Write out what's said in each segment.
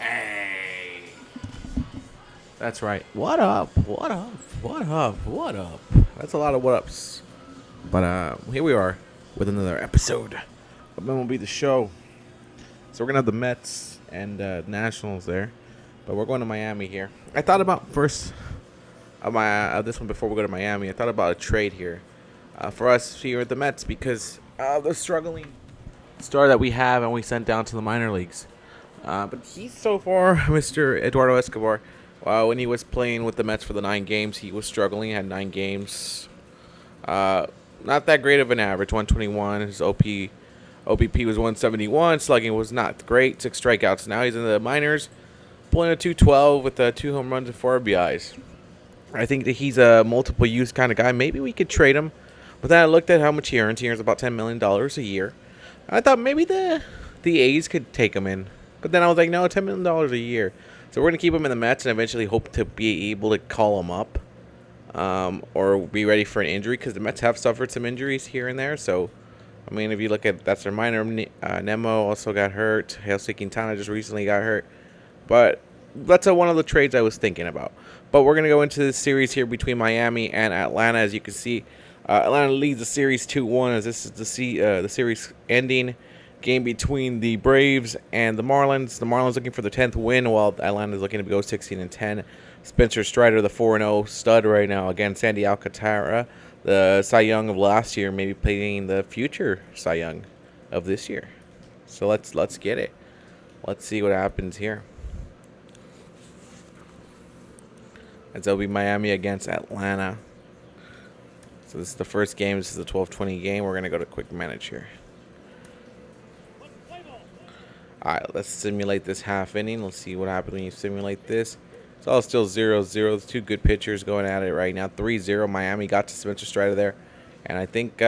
Hey. That's right. What up? What up? What up? What up? That's a lot of what ups. But here we are with another episode of MLB The Show. So we're gonna have the Mets and Nationals there, but we're going to Miami here. I thought about first this one before we go to Miami. I thought about a trade here for us here at the Mets because the struggling star that we have and we sent down to the minor leagues. But he's so far, Mr. Eduardo Escobar. When he was playing with the Mets for the 9 games, he was struggling. He had 9 games. Not that great of an average, 121. His OBP was 171. Slugging was not great, 6 strikeouts. Now he's in the minors, pulling a 212 with 2 home runs and 4 RBIs. I think that he's a multiple use kind of guy. Maybe we could trade him. But then I looked at how much he earns. He earns about $10 million a year. I thought maybe the A's could take him in. But then I was like, no, $10 million a year. So we're going to keep him in the Mets and eventually hope to be able to call him up or be ready for an injury because the Mets have suffered some injuries here and there. So, I mean, if you look at that's their minor, Nemo also got hurt. Jose Quintana just recently got hurt. But that's one of the trades I was thinking about. But we're going to go into this series here between Miami and Atlanta. As you can see, Atlanta leads the series 2-1 as this is the series ending. Game between the Braves and the Marlins. The Marlins looking for the 10th win, while Atlanta is looking to go 16-10. Spencer Strider, the 4-0 stud right now, against Sandy Alcantara, the Cy Young of last year, maybe playing the future Cy Young of this year. So let's get it. Let's see what happens here. As it'll be Miami against Atlanta. So this is the first game. This is the 12:20 game. We're gonna go to quick manage here. Alright, let's simulate this half inning. Let's see what happens when you simulate this. It's all still 0-0. 2 good pitchers going at it right now. 3-0. Miami got to Spencer Strider there. And I think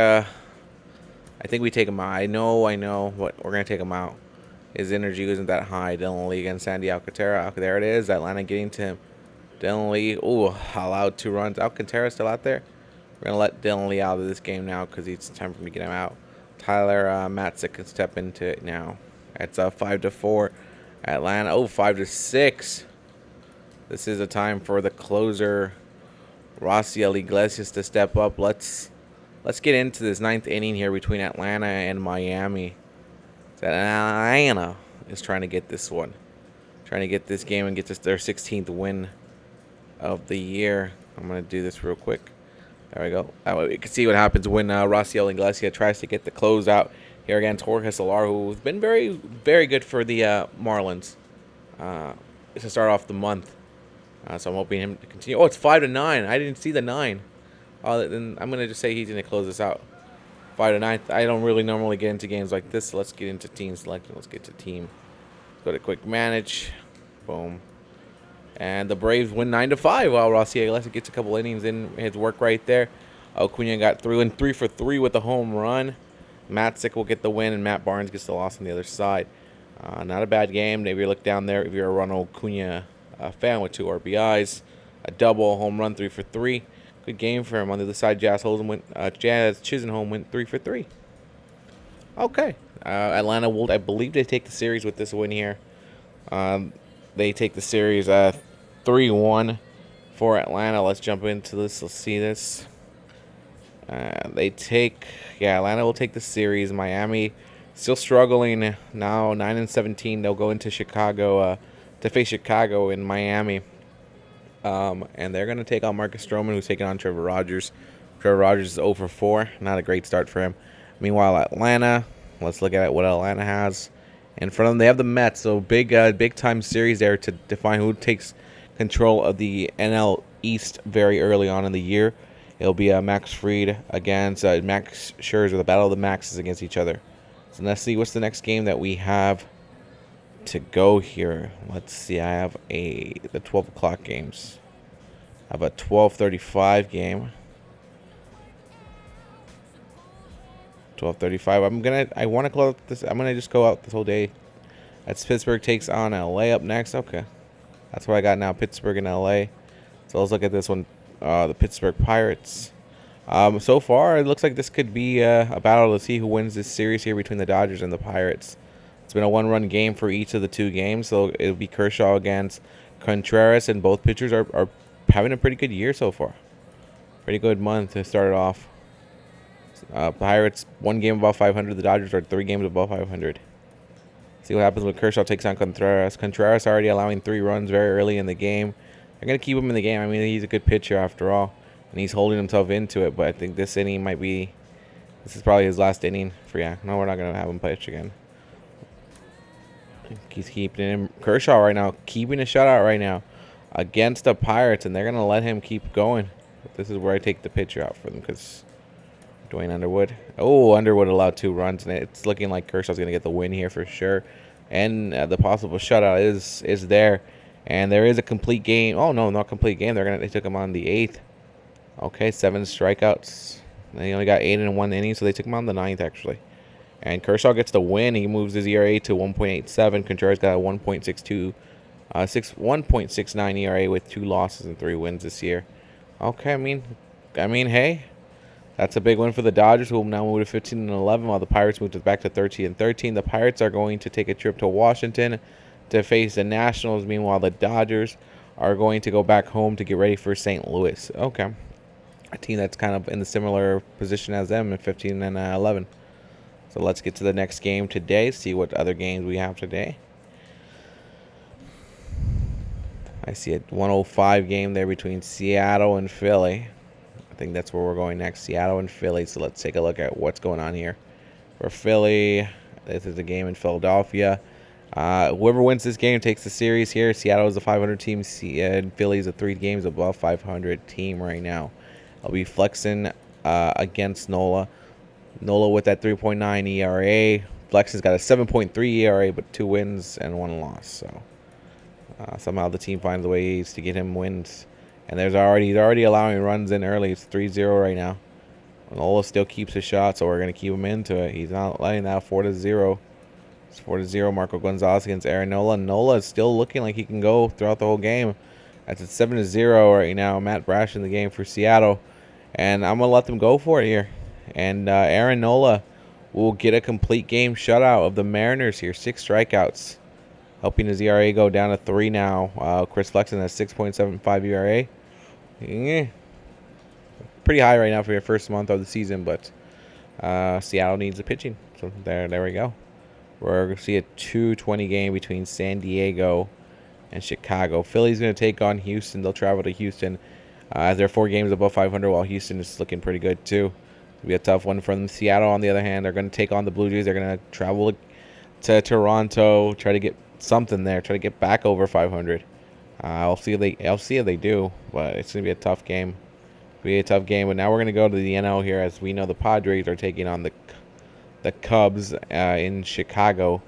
we take him out. I know what we're gonna take him out. His energy isn't that high. Dylan Lee against Sandy Alcantara. There it is. Atlanta getting to him. Dylan Lee. Ooh, allowed 2 runs. Alcantara still out there. We're gonna let Dylan Lee out of this game now because it's time for me to get him out. Tyler Matzik can step into it now. It's 5-4. Atlanta. 5-6. This is a time for the closer, Raciel Iglesias, to step up. Let's get into this 9th inning here between Atlanta and Miami. Atlanta is trying to get this one, trying to get this game and get their 16th win of the year. I'm gonna do this real quick. There we go. That way we can see what happens when Raciel Iglesias tries to get the closeout here against Jorge Soler, who's been very, very good for the Marlins to start off the month. So I'm hoping him to continue. Oh, it's 5-9. I didn't see the 9. Then I'm gonna just say he's gonna close this out. 5-9. I don't really normally get into games like this. So let's get into team selection. Let's get to team. Go to quick manage. Boom. And the Braves win 9-5 while Raciel Iglesias gets a couple innings in his work right there. Acuna got through and 3 for 3 with a home run. Matzik will get the win, and Matt Barnes gets the loss on the other side. Not a bad game. Maybe you look down there if you're a Ronald Acuna fan with 2 RBIs, a double, home run, 3 for 3. Good game for him. On the other side, Jazz Chisenholm went 3 for 3. Okay. Atlanta will, I believe, they take the series with this win here. They take the series 3-1 for Atlanta. Let's jump into this. Let's see this. Atlanta will take the series. Miami still struggling now, 9-17. They'll go into Chicago to face Chicago in Miami. And they're going to take on Marcus Stroman, who's taking on Trevor Rogers. Trevor Rogers is 0 for 4. Not a great start for him. Meanwhile, Atlanta, let's look at what Atlanta has in front of them. They have the Mets, so big time series there to define who takes control of the NL East very early on in the year. It'll be Max Fried against Max Scherzer. The battle of the Maxes against each other. So let's see what's the next game that we have to go here. Let's see. I have the 12 o'clock games. I have a 12:35 game. 12:35. I want to close this. I'm gonna just go out this whole day. That's Pittsburgh takes on LA up next. Okay, that's what I got now. Pittsburgh and LA. So let's look at this one. The Pittsburgh Pirates. So far, it looks like this could be a battle to see who wins this series here between the Dodgers and the Pirates. It's been a one-run game for each of the two games. So it'll be Kershaw against Contreras, and both pitchers are having a pretty good year so far. Pretty good month to start it off. Pirates 1 game above 500. The Dodgers are 3 games above 500. See what happens when Kershaw takes on Contreras. Contreras already allowing 3 runs very early in the game. They're going to keep him in the game. I mean, he's a good pitcher after all, and he's holding himself into it. But I think this inning might be, this is probably his last inning for, no, we're not going to have him pitch again. He's keeping him. Kershaw right now, keeping a shutout right now against the Pirates, and they're going to let him keep going. But this is where I take the pitcher out for them because Dwayne Underwood. Oh, Underwood allowed 2 runs, and it's looking like Kershaw's going to get the win here for sure. And the possible shutout is there. And there is a complete game. Oh, no, not complete game. They took him on the 8th. Okay, 7 strikeouts. They only got 8 in 1 inning, so they took him on the 9th, actually. And Kershaw gets the win. He moves his ERA to 1.87. Contreras got a 1.62, 1.69 ERA with 2 losses and 3 wins this year. Okay, I mean, hey, that's a big win for the Dodgers, who will now move to 15-11, while the Pirates move back to 13-13. The Pirates are going to take a trip to Washington to face the Nationals. Meanwhile, the Dodgers are going to go back home to get ready for St. Louis. Okay, a team that's kind of in the similar position as them at 15-11. So let's get to the next game today, see what other games we have today. I see a 105 game there between Seattle and Philly. I think that's where we're going next, Seattle and Philly. So let's take a look at what's going on here. For Philly, this is a game in Philadelphia. Whoever wins this game takes the series here. Seattle is a 500 team, and Philly is a 3 games above 500 team right now. I'll be flexing against Nola. Nola with that 3.9 ERA. Flexen's got a 7.3 ERA, but 2 wins and 1 loss. So somehow the team finds ways to get him wins. And he's already allowing runs in early. It's 3-0 right now. Nola still keeps his shot, so we're going to keep him into it. He's not letting that 4-0. It's 4-0. Marco Gonzalez against Aaron Nola. Nola is still looking like he can go throughout the whole game. That's at 7-0 right now. Matt Brash in the game for Seattle. And I'm going to let them go for it here. And Aaron Nola will get a complete game shutout of the Mariners here. 6 strikeouts, helping his ERA go down to 3 now. Chris Flexen has 6.75 ERA. Pretty high right now for your first month of the season, but Seattle needs the pitching. So there we go. We're going to see a 2:20 game between San Diego and Chicago. Philly's going to take on Houston. They'll travel to Houston as they're 4 games above 500, while Houston is looking pretty good too. It'll be a tough one for them. Seattle, on the other hand, they're going to take on the Blue Jays. They're going to travel to Toronto, try to get something there, try to get back over 500. I'll see if they do, but it's going to be a tough game. It'll be a tough game. But now we're going to go to the NL here, as we know the Padres are taking on the Cubs in Chicago.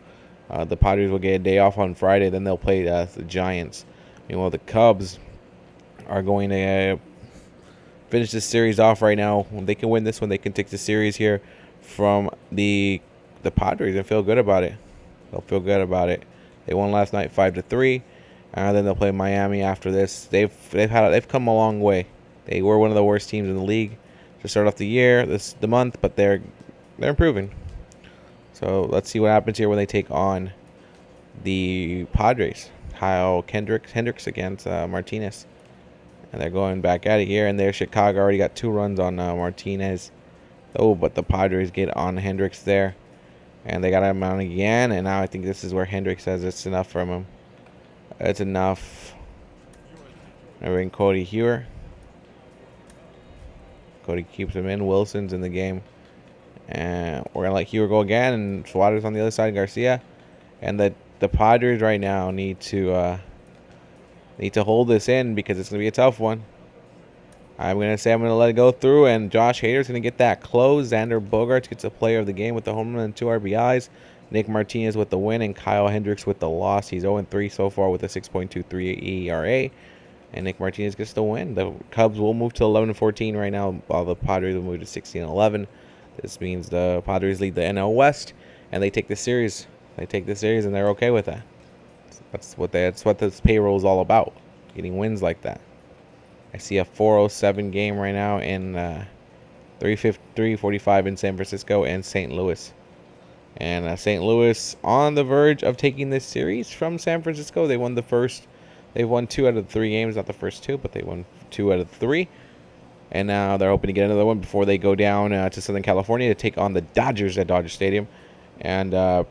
The Padres will get a day off on Friday, then they'll play the Giants. Meanwhile, the Cubs are going to finish this series off right now. When they can win this one, they can take the series here from the Padres and feel good about it. They'll feel good about it. They won last night 5-3. Then they'll play Miami after this. They've come a long way. They were one of the worst teams in the league to start off the month, but they're improving. So let's see what happens here when they take on the Padres. Kyle Hendricks against Martinez. And they're going back at it here. And there, Chicago already got 2 runs on Martinez. Oh, but the Padres get on Hendricks there. And they got him on again. And now I think this is where Hendricks says it's enough from him. It's enough. I bring Cody Hewer. Cody keeps him in. Wilson's in the game. And we're going to let Hewer go again. And Suarez on the other side, Garcia. And the Padres right now need to hold this in, because it's going to be a tough one. I'm going to let it go through, and Josh Hader's going to get that close. Xander Bogaerts gets a player of the game with the home run and 2 RBIs. Nick Martinez with the win, and Kyle Hendricks with the loss. He's 0-3 so far with a 6.23 ERA. And Nick Martinez gets the win. The Cubs will move to 11-14 right now, while the Padres will move to 16-11. This means the Padres lead the NL West, and they take the series. They take the series, and they're okay with that. That's what this payroll is all about, getting wins like that. I see a 4:07 game right now in 3:45 in San Francisco and St. Louis. And St. Louis on the verge of taking this series from San Francisco. They won the first. They won 2 out of the 3 games, not the first 2, but they won 2 out of 3. And now they're hoping to get another one before they go down to Southern California to take on the Dodgers at Dodger Stadium. And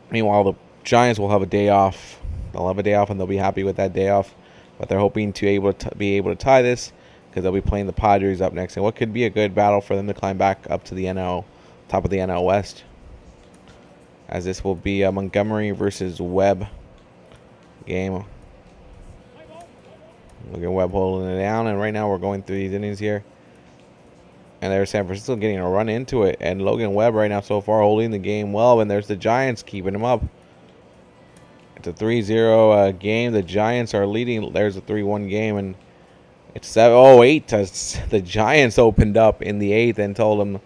meanwhile, the Giants will have a day off. They'll have a day off, and they'll be happy with that day off. But they're hoping to be able to tie this because they'll be playing the Padres up next. And what could be a good battle for them to climb back up to the top of the NL West. As this will be a Montgomery versus Webb game. Look at Webb holding it down, and right now we're going through these innings here. And there's San Francisco getting a run into it, and Logan Webb right now so far holding the game well, and there's the Giants keeping him up. It's a 3-0 game. The Giants are leading. There's a 3-1 game, and it's 8. The Giants opened up in the 8th and told him,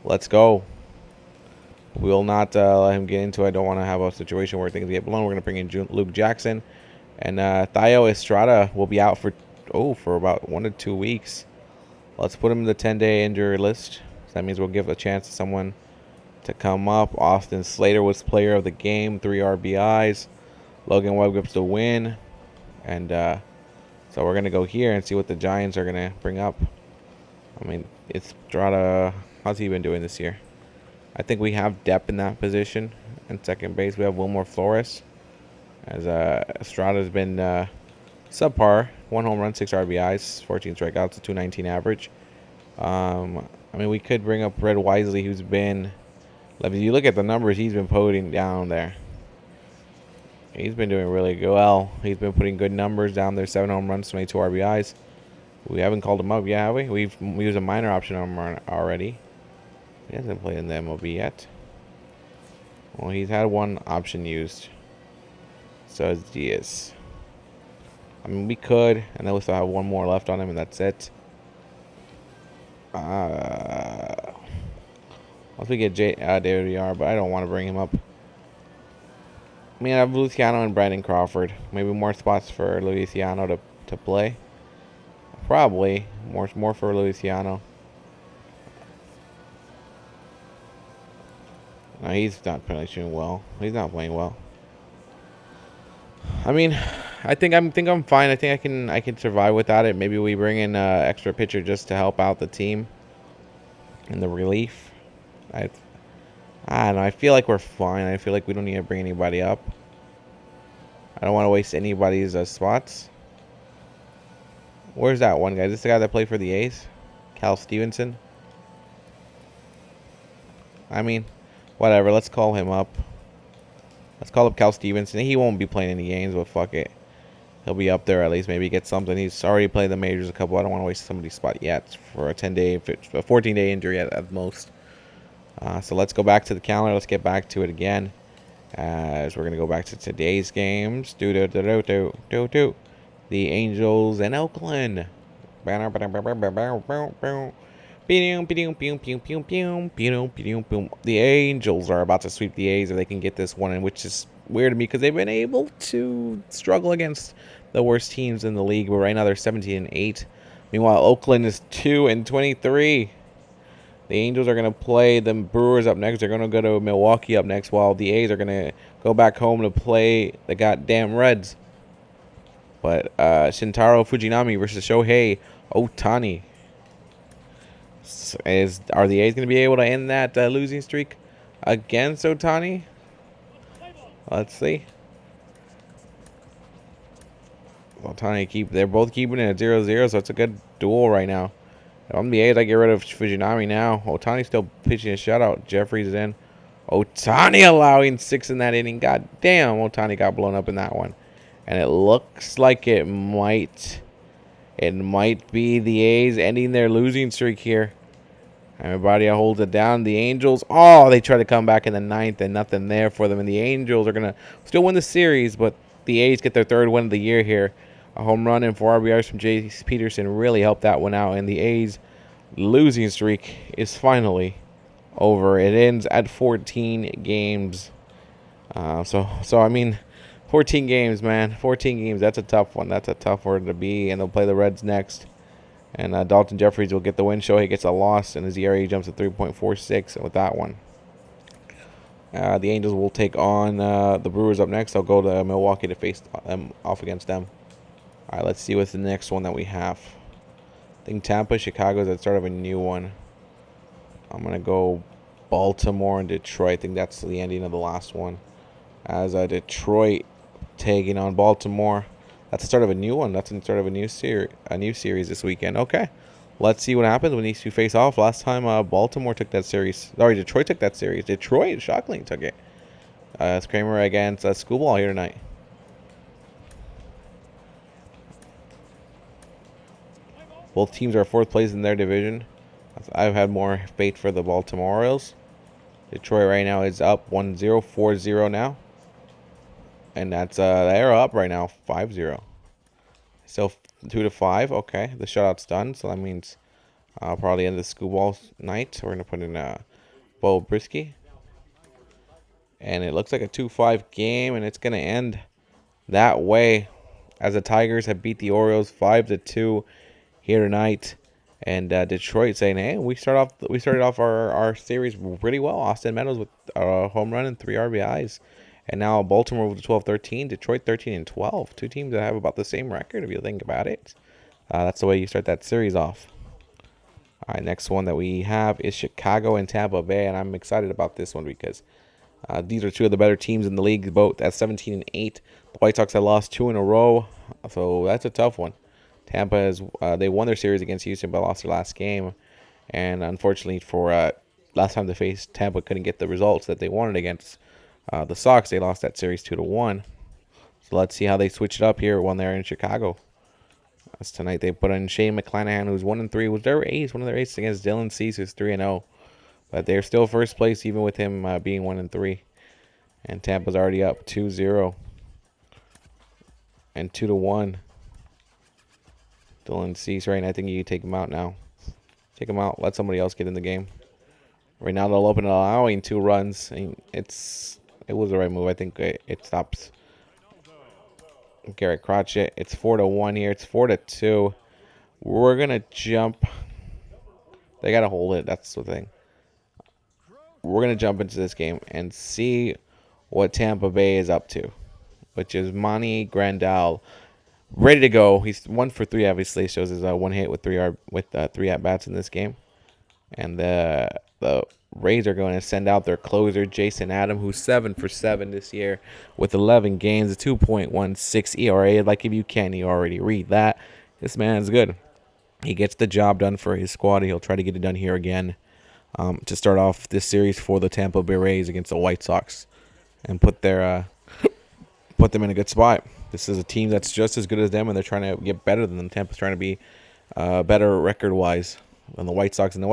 let's go. We will not let him get into it. I don't want to have a situation where things get blown. We're going to bring in Luke Jackson. And Thayo Estrada will be out for about 1 to 2 weeks. Let's put him in the 10-day injury list. So that means we'll give a chance to someone to come up. Austin Slater was player of the game, 3 RBIs. Logan Webb gets the win. And so we're going to go here and see what the Giants are going to bring up. I mean, Estrada, how's he been doing this year? I think we have depth in that position. In second base, we have Wilmer Flores. As Estrada's been subpar. 1 home run, 6 RBIs, 14 strikeouts, a 219 average. I mean, we could bring up Red Wisely, who's been... If you look at the numbers, he's been putting down there. He's been doing really well. He's been putting good numbers down there. 7 home runs, 22 RBIs. We haven't called him up yet, have we? We've used a minor option on him already. He hasn't played in the MLB yet. Well, he's had 1 option used. So is Diaz. I mean, we could, and then we still have 1 more left on him, and that's it. Once we get David VR, but I don't want to bring him up. I mean, I have Luciano and Brandon Crawford. Maybe more spots for Luciano to play. Probably more for Luciano. No, he's not playing well. He's not playing well. I mean, I think I'm fine. I think I can survive without it. Maybe we bring in extra pitcher just to help out the team in the relief. I don't know. I feel like we're fine. I feel like we don't need to bring anybody up. I don't want to waste anybody's spots. Where's that one guy? Is this the guy that played for the A's? Cal Stevenson? I mean, whatever. Let's call him up. Let's call up Cal Stevenson. He won't be playing any games, but fuck it. He'll be up there at least. Maybe get something. He's already played the majors a couple. I don't want to waste somebody's spot yet for a 14-day injury at most. So let's go back to the calendar. Let's get back to it again. As we're going to go back to today's games. The Angels and Oakland. The Angels are about to sweep the A's if they can get this one, and which is weird to me because they've been able to struggle against the worst teams in the league. But right now they're 17-8. Meanwhile, Oakland is 2-23. The Angels are going to play the Brewers up next. They're going to go to Milwaukee up next, while the A's are going to go back home to play the goddamn Reds. But Shintaro Fujinami versus Shohei Ohtani. Are the A's going to be able to end that losing streak against Ohtani? Let's see. Ohtani they're both keeping it at 0-0, so it's a good duel right now. If I'm the A's, I get rid of Fujinami now. Ohtani's still pitching a shutout. Jeffries is in. Ohtani allowing 6 in that inning. God damn, Ohtani got blown up in that one. And it looks like it might be the A's ending their losing streak here. Everybody holds it down. The Angels, they try to come back in the 9th and nothing there for them. And the Angels are going to still win the series, but the A's get their 3rd win of the year here. A home run and 4 RBIs from Jace Peterson really helped that one out. And the A's losing streak is finally over. It ends at 14 games. So I mean, 14 games, man. 14 games. That's a tough one. That's a tough one to be. And they'll play the Reds next. And Dalton Jeffries will get the win. Shohei gets a loss, and his ERA jumps to 3.46 with that one. The Angels will take on the Brewers up next. I'll go to Milwaukee to face them off against them. All right, let's see what's the next one that we have. I think Tampa, Chicago is at the start of a new one. I'm going to go Baltimore and Detroit. I think that's the ending of the last one. As Detroit taking on Baltimore. That's the start of a new one. That's the start of a new series this weekend. Okay. Let's see what happens when these two face off. Last time Baltimore took that series. Sorry, Detroit took that series. Detroit shockingly took it. It's Kramer against Schoolball here tonight. Both teams are fourth place in their division. I've had more faith for the Baltimore Orioles. Detroit right now is up 1-0, 4-0 now. And that's they're up right now 5-0. So 2-5. Okay, the shutout's done. So that means probably end of the Schoolball night. We're gonna put in Bo Brisky. And it looks like a 2-5 game, and it's gonna end that way as the Tigers have beat the Orioles 5-2 here tonight. And Detroit saying, "Hey, we started off our series pretty well. Austin Meadows with a home run and 3 RBIs, and now Baltimore with 12-13, Detroit 13-12. Two teams that have about the same record if you think about it. That's the way you start that series off. All right, next one that we have is Chicago and Tampa Bay, and I'm excited about this one because these are two of the better teams in the league, both at 17-8. The White Sox have lost 2 in a row, so that's a tough one. Tampa has they won their series against Houston, but lost their last game, and unfortunately for last time they faced Tampa, couldn't get the results that they wanted against the Sox. They lost that series 2-1. So let's see how they switch it up here when they're in Chicago. As tonight they put in Shane McClanahan, who's 1-3, was their ace, one of their aces against Dylan Cease, who's 3-0, but they're still first place even with him being 1-3. And Tampa's already up 2-0 and 2-1. Dylan Cease, right? I think you can take him out now. Take him out. Let somebody else get in the game. Right now they'll open it allowing 2 runs. It was the right move. I think it stops Garrett Crotchet. It's 4-1 here. It's 4-2. We're gonna jump. They gotta hold it. That's the thing. We're gonna jump into this game and see what Tampa Bay is up to, which is Manny Grandal. Ready to go. He's 1 for 3. Obviously, shows his 1 hit with 3 at bats in this game. And the Rays are going to send out their closer, Jason Adam, who's 7 for 7 this year with 11 games, a 2.16 ERA. Like if you can, you already read that. This man's good. He gets the job done for his squad. He'll try to get it done here again to start off this series for the Tampa Bay Rays against the White Sox and put them in a good spot. This is a team that's just as good as them, and they're trying to get better than them. Tampa's trying to be better record-wise than the White Sox. And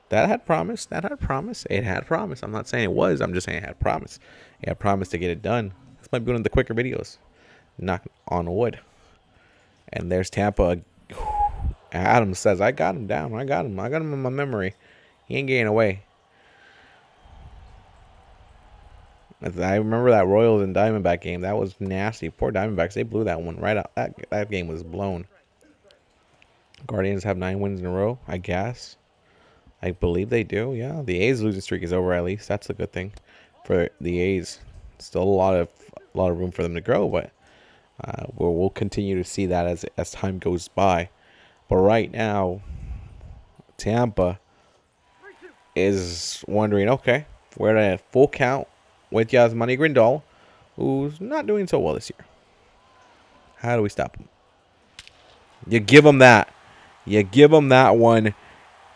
that had promise. That had promise. It had promise. I'm not saying it was. I'm just saying it had promise. It had promise to get it done. This might be one of the quicker videos. Knock on wood. And there's Tampa. Adams says, I got him down. I got him in my memory. He ain't getting away. I remember that Royals and Diamondback game. That was nasty. Poor Diamondbacks. They blew that one right out. That game was blown. Guardians have 9 wins in a row, I guess. I believe they do, yeah. The A's losing streak is over at least. That's a good thing for the A's. Still a lot of room for them to grow, but we'll continue to see that as time goes by. But right now, Tampa is wondering, okay, we're at a full count with Yasmani Grandal, who's not doing so well this year. How do we stop him? You give him that. You give him that one.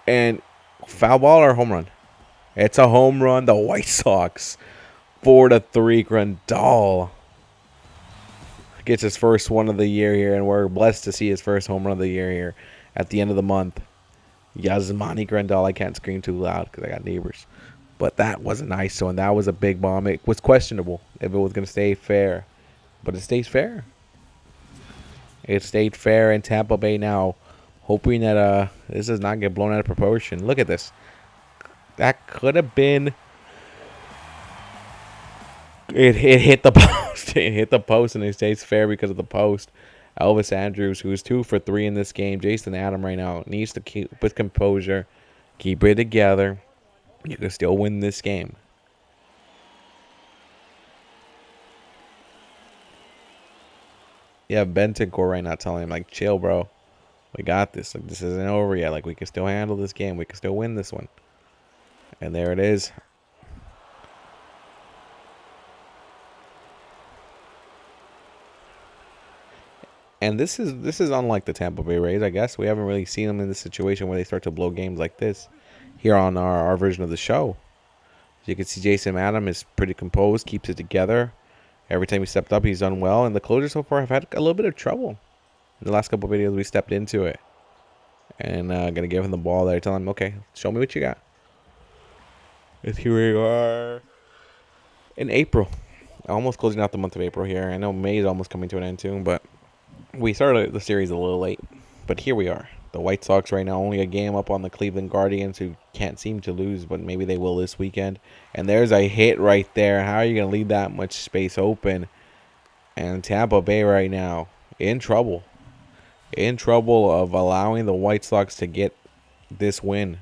And foul ball or home run? It's a home run. The White Sox, 4-3. Grandal gets his first one of the year here, and we're blessed to see his first home run of the year here at the end of the month. Yasmani Grandal. I can't scream too loud because I got neighbors. But that was a nice one. That was a big bomb. It was questionable if it was going to stay fair. But it stays fair. It stayed fair in Tampa Bay now. Hoping that this does not get blown out of proportion. Look at this. That could have been... It hit the post. It hit the post, and it stays fair because of the post. Elvis Andrews, who's 2 for 3 in this game. Jason Adam right now needs to keep with composure. Keep it together. You can still win this game. You have Bentancur right now telling him, like, chill, bro. We got this. Like, this isn't over yet. Like, we can still handle this game. We can still win this one. And there it is. And this is unlike the Tampa Bay Rays, I guess. We haven't really seen them in this situation where they start to blow games like this here on our version of the show. As you can see, Jason Adam is pretty composed, keeps it together. Every time he stepped up, he's done well. And the closers so far have had a little bit of trouble. In the last couple of videos, we stepped into it. And going to give him the ball there, tell him, okay, show me what you got. And here we are in April. Almost closing out the month of April here. I know May is almost coming to an end too, but we started the series a little late. But here we are. The White Sox right now only a game up on the Cleveland Guardians, who can't seem to lose, but maybe they will this weekend. And there's a hit right there. How are you going to leave that much space open? And Tampa Bay right now in trouble. In trouble of allowing the White Sox to get this win.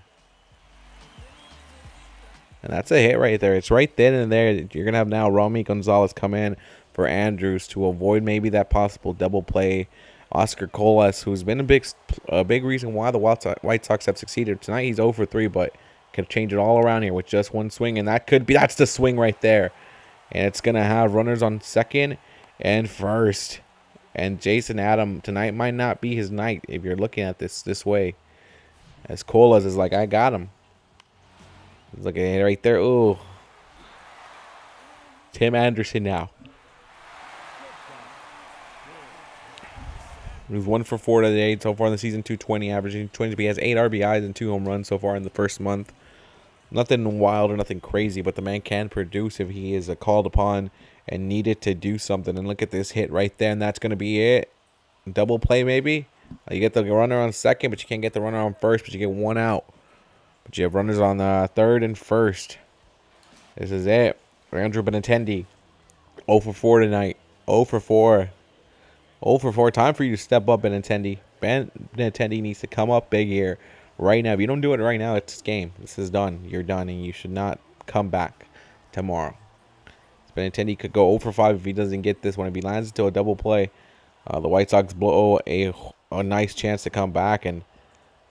And that's a hit right there. It's right then and there. You're going to have now Romy Gonzalez come in for Andrews to avoid maybe that possible double play. Oscar Colas, who's been a big reason why the White Sox have succeeded. Tonight he's 0 for 3, but could change it all around here with just one swing. And that's the swing right there. And it's going to have runners on second and first. And Jason Adam tonight might not be his night if you're looking at this way. As Colas is like, I got him. He's looking at it right there. Ooh. Tim Anderson now. He's 1 for 4 today so far in the season, 220, averaging 20. He has 8 RBIs and 2 home runs so far in the first month. Nothing wild or nothing crazy, but the man can produce if he is called upon and needed to do something. And look at this hit right there, and that's going to be it. Double play maybe. You get the runner on second, but you can't get the runner on first, but you get one out. But you have runners on third and first. This is it. Andrew Benintendi, 0 for 4 tonight. 0 for 4. 0 for 4. Time for you to step up, Benintendi. Benintendi needs to come up big here right now. If you don't do it right now, it's game. This is done. You're done, and you should not come back tomorrow. Benintendi could go 0 for 5 if he doesn't get this one. If he lands into a double play, the White Sox blow a nice chance to come back. And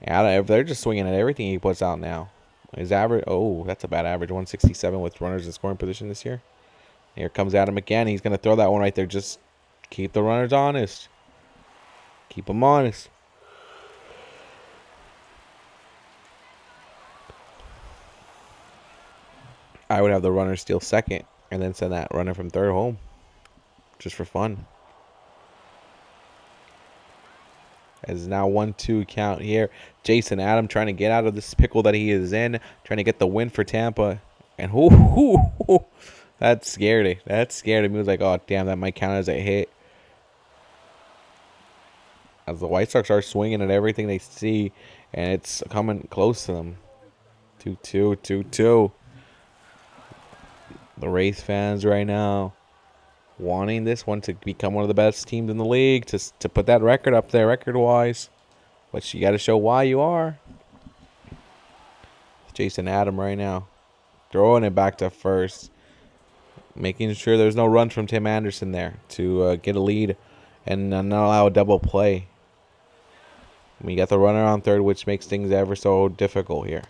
they're just swinging at everything he puts out now. His average, that's a bad average, 167 with runners in scoring position this year. Here comes Adam again. He's going to throw that one right there. Just keep the runners honest. Keep them honest. I would have the runner steal second and then send that runner from third home. Just for fun. As now 1-2 count here. Jason Adam trying to get out of this pickle that he is in. Trying to get the win for Tampa. And that scared it. That scared him. He was like, oh, damn, that might count as a hit. As the White Sox are swinging at everything they see. And it's coming close to them. 2-2, 2-2. The Rays fans right now wanting this one to become one of the best teams in the league, to put that record up there record-wise. But you got to show why you are. Jason Adam right now throwing it back to first. Making sure there's no runs from Tim Anderson there to get a lead and not allow a double play. We got the runner on third, which makes things ever so difficult here.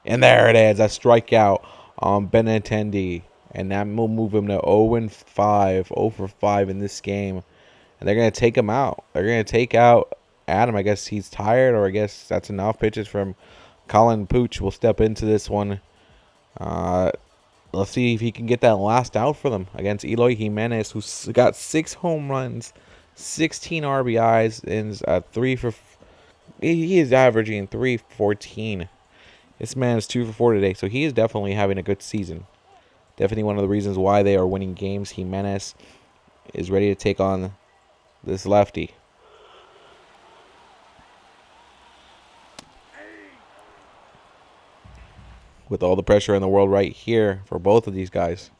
And there it is, a strikeout on Benintendi. And that will move him to 0-5, 0 for 5 in this game. And they're going to take him out. They're going to take out Adam. I guess he's tired, or I guess that's enough. Pitches from Colin Pooch will step into this one. Let's see if he can get that last out for them against Eloy Jimenez, who's got 6 home runs, 16 RBIs, and 3 for... He is averaging 314. This man is 2 for 4 today, so he is definitely having a good season. Definitely one of the reasons why they are winning games. Jimenez is ready to take on this lefty. With all the pressure in the world right here for both of these guys.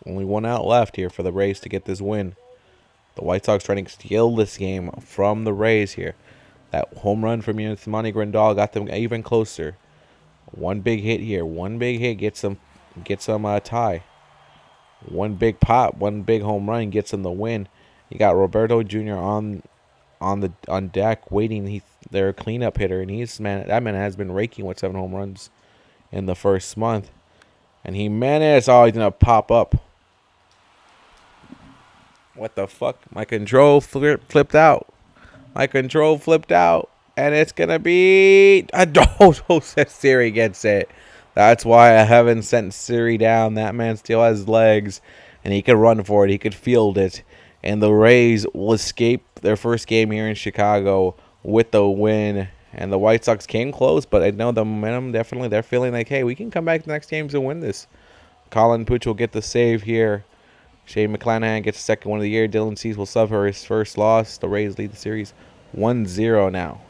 Only one out left here for the Rays to get this win. The White Sox trying to steal this game from the Rays here. That home run from Yasmani Grandal got them even closer. One big hit here. One big hit gets them tie. One big pop, one big home run gets them the win. You got Roberto Jr. on deck waiting. They're a cleanup hitter, and that man has been raking with 7 home runs in the first month. And Jimenez, oh, he's gonna pop up. What the fuck? My control flipped out. My control flipped out, and it's gonna be I don't said Siri gets it. That's why I haven't sent Siri down. That man still has legs, and he could run for it. He could field it, and the Rays will escape their first game here in Chicago with the win. And the White Sox came close, but I know the momentum definitely. They're feeling like, hey, we can come back the next games and win this. Colin Puch will get the save here. Shane McClanahan gets the second one of the year. Dylan Cease will sub for his first loss. The Rays lead the series 1-0 now.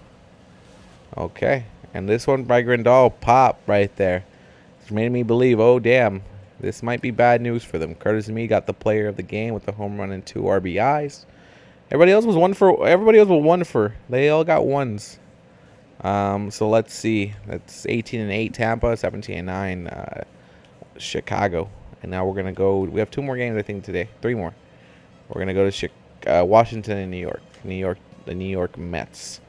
Okay. And this one by Grandal, pop right there. It's made me believe, oh, damn, this might be bad news for them. Curtis Mee got the player of the game with the home run and 2 RBIs. Everybody else was one for. They all got ones. So let's see. That's 18-8 Tampa, 17-9 Chicago. And now we're going to go. We have 2 more games, I think, today. 3 more. We're going to go to Washington and New York. The New York Mets.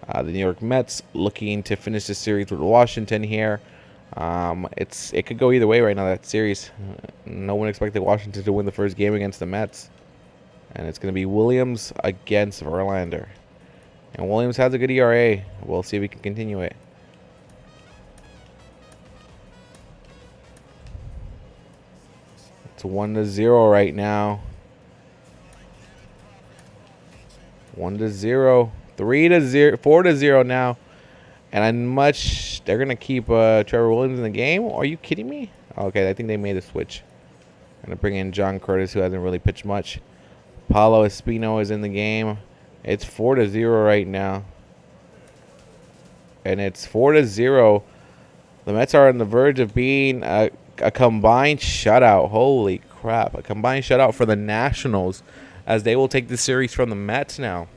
The New York Mets looking to finish the series with Washington here. It could go either way right now, that series. No one expected Washington to win the first game against the Mets. And it's going to be Williams against Verlander. And Williams has a good ERA. We'll see if we can continue it. It's 1-0 right now. 1-0. 3-0. 4-0 now. And they're going to keep Trevor Williams in the game? Are you kidding me? Okay, I think they made a switch. Going to bring in John Curtis, who hasn't really pitched much. Paulo Espino is in the game. It's 4-0 right now. And it's 4-0. The Mets are on the verge of being a combined shutout. Holy crap. A combined shutout for the Nationals, as they will take the series from the Mets now.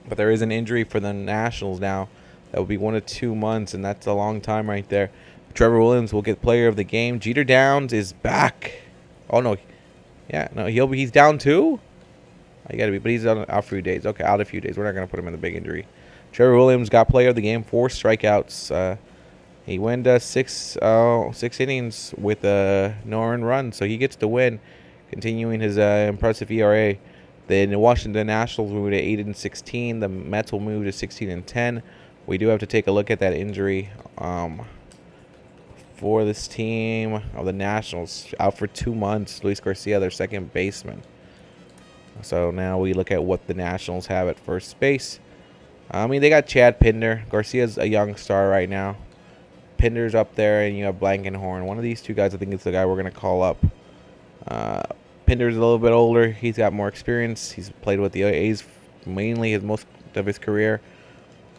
But there is an injury for the Nationals now. That will be 1 to 2 months, and that's a long time right there. Trevor Williams will get player of the game. Jeter Downs is back. Oh, no. Yeah, no, he's down too? I got to be, but he's out for a few days. Okay, out a few days. We're not going to put him in the big injury. Trevor Williams got player of the game, 4 strikeouts. He went 6 innings with no earned run, so he gets the win, continuing his impressive ERA. Then the Washington Nationals moved to 8-16. The Mets will move to 16-10. We do have to take a look at that injury for this team of the Nationals. Out for 2 months. Luis Garcia, their second baseman. So now we look at what the Nationals have at first base. I mean, they got Chad Pinder. Garcia's a young star right now. Pinder's up there, and you have Blankenhorn. One of these 2 guys, I think, is the guy we're going to call up. Pinder's a little bit older. He's got more experience. He's played with the A's mainly most of his career.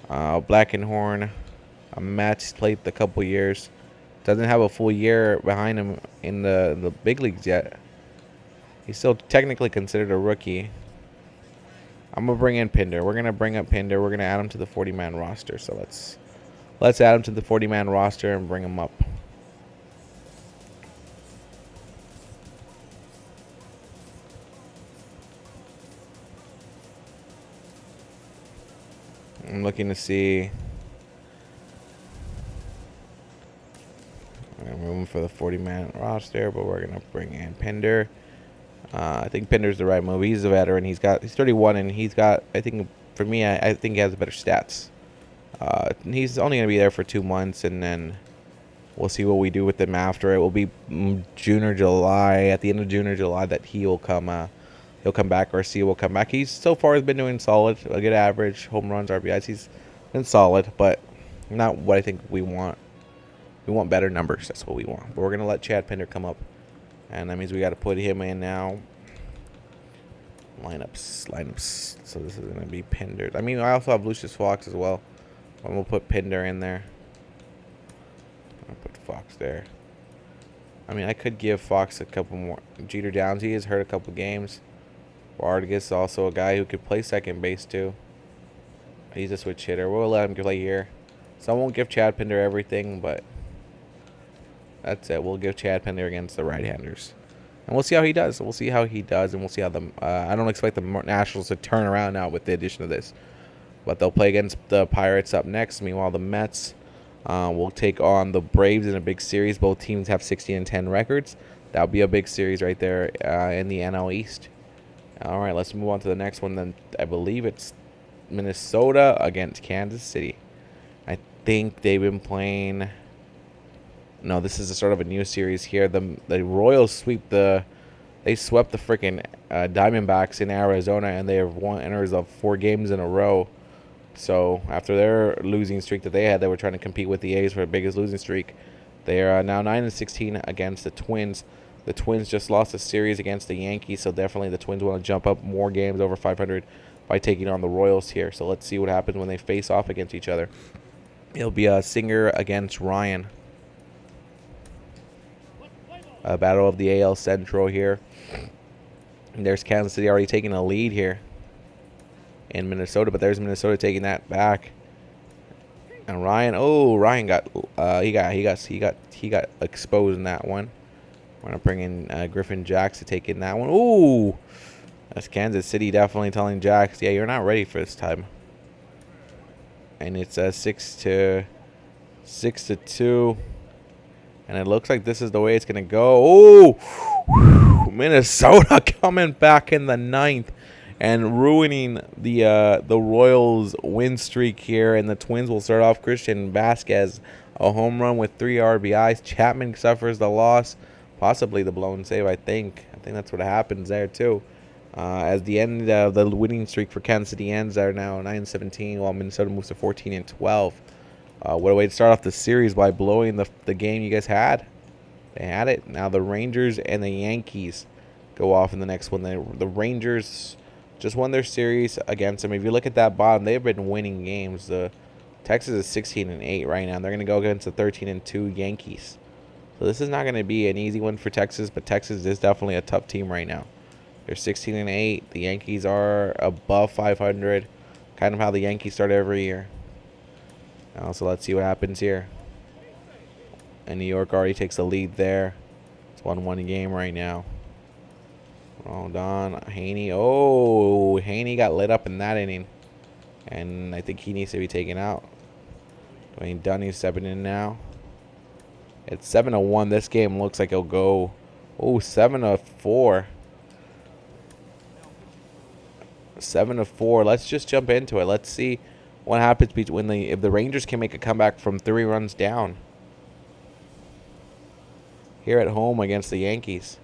Blankenhorn, a Met. He's played a couple years. Doesn't have a full year behind him in the big leagues yet. He's still technically considered a rookie. I'm going to bring in Pinder. We're going to bring up Pinder. We're going to add him to the 40-man roster. So let's add him to the 40-man roster and bring him up. I'm looking to see. I'm moving for the 40-man roster, but we're going to bring in Pinder. I think Pinder's the right move. He's a veteran. He's 31, and he's got, I think, for me, I think he has better stats. He's only going to be there for 2 months, and then we'll see what we do with him after. It will be June or July, at the end of June or July, that he'll come back. Garcia will come back. He's so far has been doing solid, a good average, home runs, RBIs. He's been solid, but not what I think we want. We want better numbers. That's what we want. But we're going to let Chad Pinder come up. And that means we got to put him in now. Lineups. So this is going to be Pinder. I mean, I also have Lucius Fox as well. And we'll put Pinder in there. I'll put Fox there. I mean, I could give Fox a couple more. Jeter Downs, he has hurt a couple games. Vargas, also a guy who could play second base too. He's a switch hitter. We'll let him play here. So I won't give Chad Pinder everything, but that's it. We'll give Chad Pinder against the right-handers. And we'll see how he does. We'll see how he does, and we'll see how the. I don't expect the Nationals to turn around now with the addition of this, but they'll play against the Pirates up next. Meanwhile, the Mets will take on the Braves in a big series. Both teams have 16-10 records. That'll be a big series right there in the NL East. All right, let's move on to the next one. Then I believe it's Minnesota against Kansas City. I think they've been playing. No, this is the start of a new series here. The Royals swept the freaking Diamondbacks in Arizona, and they have won winners of 4 games in a row. So after their losing streak that they had, they were trying to compete with the A's for the biggest losing streak. They are now 9-16 against the Twins. The Twins just lost a series against the Yankees, so definitely the Twins want to jump up more games over 500 by taking on the Royals here. So let's see what happens when they face off against each other. It'll be a Singer against Ryan. A battle of the AL Central here. And there's Kansas City already taking a lead here in Minnesota, but there's Minnesota taking that back. And Ryan got he got exposed in that one. We're gonna bring in Griffin Jacks to take in that one. Ooh, that's Kansas City definitely telling Jacks, yeah, you're not ready for this time. And it's 6-2, and it looks like this is the way it's gonna go. Oh, Minnesota coming back in the 9th and ruining the Royals' win streak here. And the Twins will start off. Christian Vasquez, a home run with 3 RBIs. Chapman suffers the loss, possibly the blown save. I think that's what happens there too. As the end of the winning streak for Kansas City ends, they're now 9-17, while Minnesota moves to 14-12. What a way to start off the series by blowing the game you guys had. They had it. Now the Rangers and the Yankees go off in the next one. The Rangers just won their series against them. If you look at that bottom, they've been winning games. The Texas is 16-8 right now. They're going to go against the 13-2 Yankees. So this is not going to be an easy one for Texas, but Texas is definitely a tough team right now. They're 16-8. The Yankees are above 500, kind of how the Yankees start every year. So let's see what happens here. And New York already takes the lead there. It's 1-1 game right now. Hold on. Haney. Oh, Haney got lit up in that inning. And I think he needs to be taken out. Dwayne Dunny's stepping in now. It's 7-1. This game looks like it'll go. Oh, 7-4. 7-4. Let's just jump into it. Let's see what happens if the Rangers can make a comeback from 3 runs down here at home against the Yankees.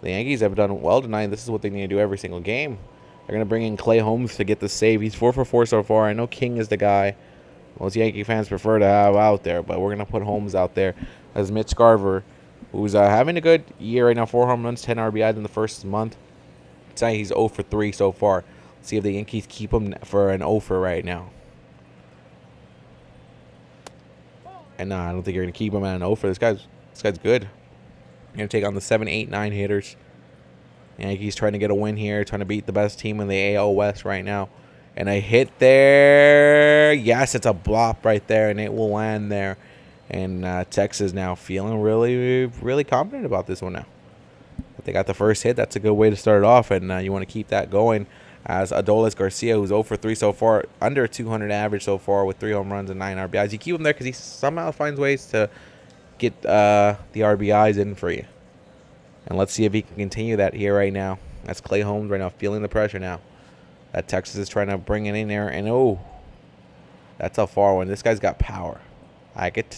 The Yankees have done well tonight. This is what they need to do every single game. They're going to bring in Clay Holmes to get the save. He's 4 for 4 so far. I know King is the guy most Yankee fans prefer to have out there, but we're going to put Holmes out there as Mitch Garver, who's having a good year right now. 4 home runs, 10 RBIs in the first month. Tonight he's 0 for 3 so far. Let's see if the Yankees keep him for an 0 for right now. And no, I don't think you're going to keep him at an 0 for. This guy's good. You're going to take on the 7, 8, 9 hitters. Yankees trying to get a win here, trying to beat the best team in the AL West right now. And a hit there. Yes, it's a blop right there, and it will land there. And Texas now feeling really, really confident about this one now. But they got the first hit. That's a good way to start it off, and you want to keep that going. As Adolis Garcia, who's 0 for 3 so far, under 200 average so far with 3 home runs and 9 RBIs. You keep him there because he somehow finds ways to get the RBIs in for you. And let's see if he can continue that here right now. That's Clay Holmes right now feeling the pressure now. That Texas is trying to bring it in there. And, oh, that's a far one. This guy's got power.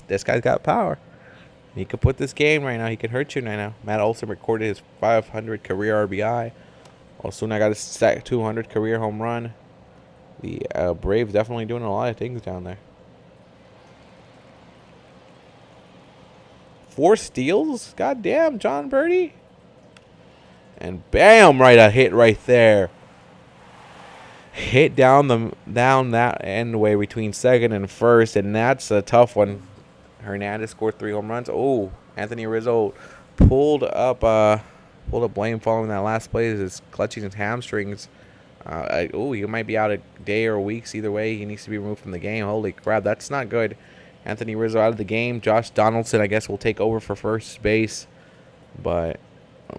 This guy's got power. He could put this game right now. He could hurt you right now. Matt Olson recorded his 500 career RBI. Osuna got his 200 career home run. The Braves definitely doing a lot of things down there. 4 steals? Goddamn, John Birdie. And bam, right, a hit right there. Hit down that end way between second and first, and that's a tough one. Hernandez scored 3 home runs. Oh, Anthony Rizzo pulled up blame following that last play. Is clutching his hamstrings. He might be out a day or weeks. Either way, he needs to be removed from the game. Holy crap, that's not good. Anthony Rizzo out of the game. Josh Donaldson, I guess, will take over for first base. But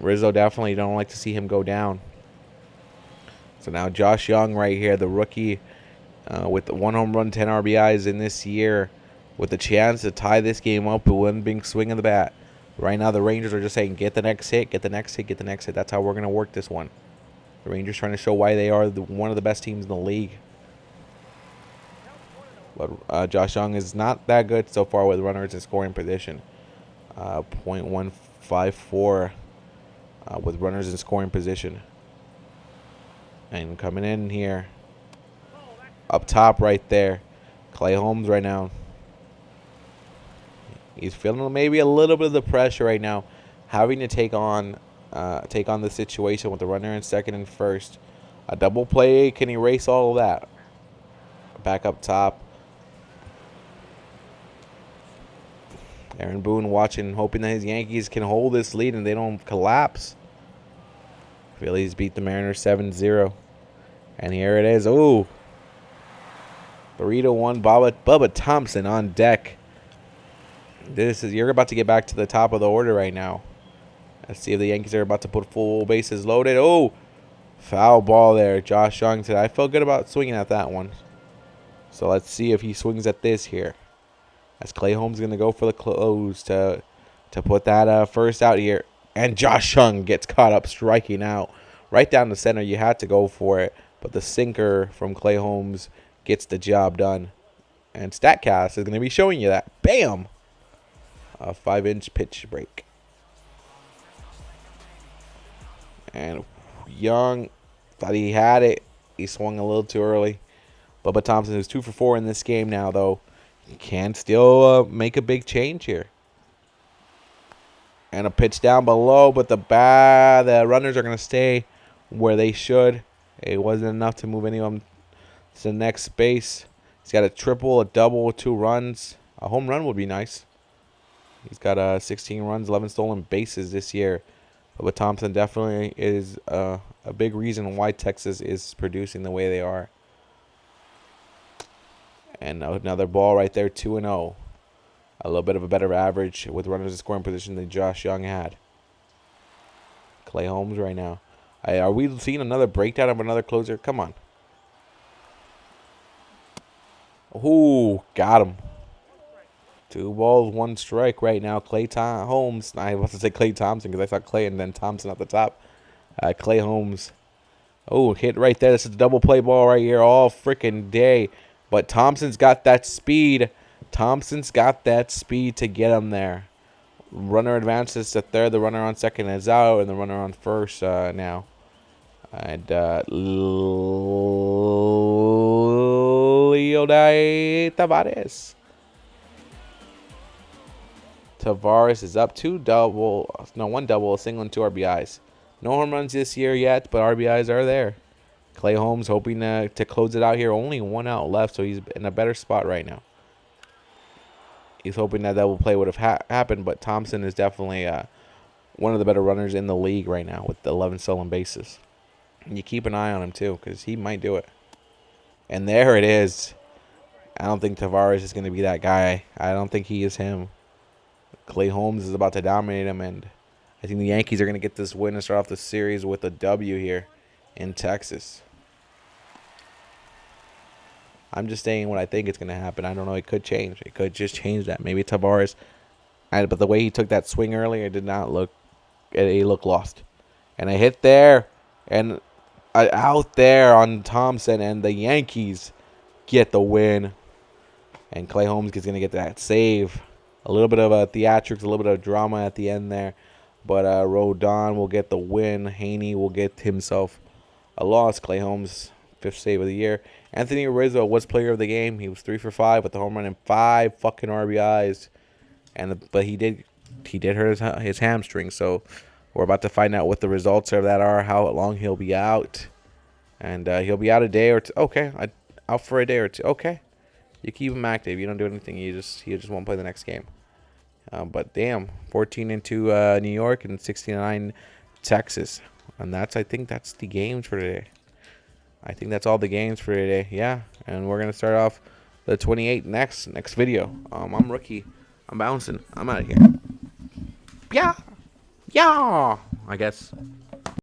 Rizzo definitely don't like to see him go down. So now Josh Young right here, the rookie, with the 1 home run, 10 RBIs in this year, with the chance to tie this game up with one big swing of the bat. Right now, the Rangers are just saying, get the next hit, get the next hit, get the next hit. That's how we're going to work this one. The Rangers trying to show why they are one of the best teams in the league. But Josh Young is not that good so far with runners in scoring position. .154 with runners in scoring position. And coming in here, up top right there, Clay Holmes right now. He's feeling maybe a little bit of the pressure right now, having to take on the situation with the runner in second and first. A double play can erase all of that. Back up top. Aaron Boone watching, hoping that his Yankees can hold this lead and they don't collapse. Phillies beat the Mariners 7-0. And here it is. Ooh. 3-1. Bubba Thompson on deck. You're about to get back to the top of the order right now. Let's see if the Yankees are about to put full bases loaded. Oh, foul ball there. Josh Young said, I felt good about swinging at that one. So let's see if he swings at this here. As Clay Holmes going to go for the close to put that first out here. And Josh Young gets caught up striking out. Right down the center. You had to go for it. But the sinker from Clay Holmes gets the job done. And StatCast is going to be showing you that. Bam! A 5-inch pitch break. And Young thought he had it. He swung a little too early. Bubba Thompson is 2 for 4 in this game now, though. He can still make a big change here. And a pitch down below, but the runners are going to stay where they should. It wasn't enough to move any of them to the next base. He's got a triple, a double, 2 runs. A home run would be nice. He's got 16 runs, 11 stolen bases this year. But Thompson definitely is a big reason why Texas is producing the way they are. And another ball right there, 2-0. A little bit of a better average with runners in scoring position than Josh Young had. Clay Holmes right now. Are we seeing another breakdown of another closer? Come on. Ooh, got him. 2 balls, 1 strike right now. Holmes. I was to say Clay Thompson because I saw Clay and then Thompson at the top. Clay Holmes. Oh, hit right there. This is a double play ball right here all freaking day. But Thompson's got that speed. Thompson's got that speed to get him there. Runner advances to third. The runner on second is out. And the runner on first now. And Leody Tavares. Tavares is up 1 double, a single, and 2 RBIs. No home runs this year yet, but RBIs are there. Clay Holmes hoping to close it out here. Only 1 out left, so he's in a better spot right now. He's hoping that double play would have happened, but Thompson is definitely one of the better runners in the league right now with the 11 stolen bases. And you keep an eye on him, too, because he might do it. And there it is. I don't think Tavares is going to be that guy. I don't think he is him. Clay Holmes is about to dominate him, and I think the Yankees are going to get this win and start off the series with a W here in Texas. I'm just saying what I think is going to happen. I don't know. It could change. It could just change that. Maybe Tavares. But the way he took that swing earlier did not look. He looked lost. And a hit there. And out there on Thompson. And the Yankees get the win. And Clay Holmes is going to get that save. A little bit of a theatrics, a little bit of drama at the end there. But Rodon will get the win. Haney will get himself a loss. Clay Holmes, 5th save of the year. Anthony Rizzo was player of the game. He was 3 for 5 with the home run and 5 fucking RBIs. But he did hurt his hamstring. So we're about to find out what the results of that are, how long he'll be out. And he'll be out a day or two. Okay, out for a day or two. Okay. You keep him active. You don't do anything. He just won't play the next game. But damn, 14-2 New York and 16-9 Texas, and I think that's the games for today. I think that's all the games for today. Yeah, and we're gonna start off the 28 next video. I'm Rookie. I'm bouncing. I'm out of here. Yeah. I guess.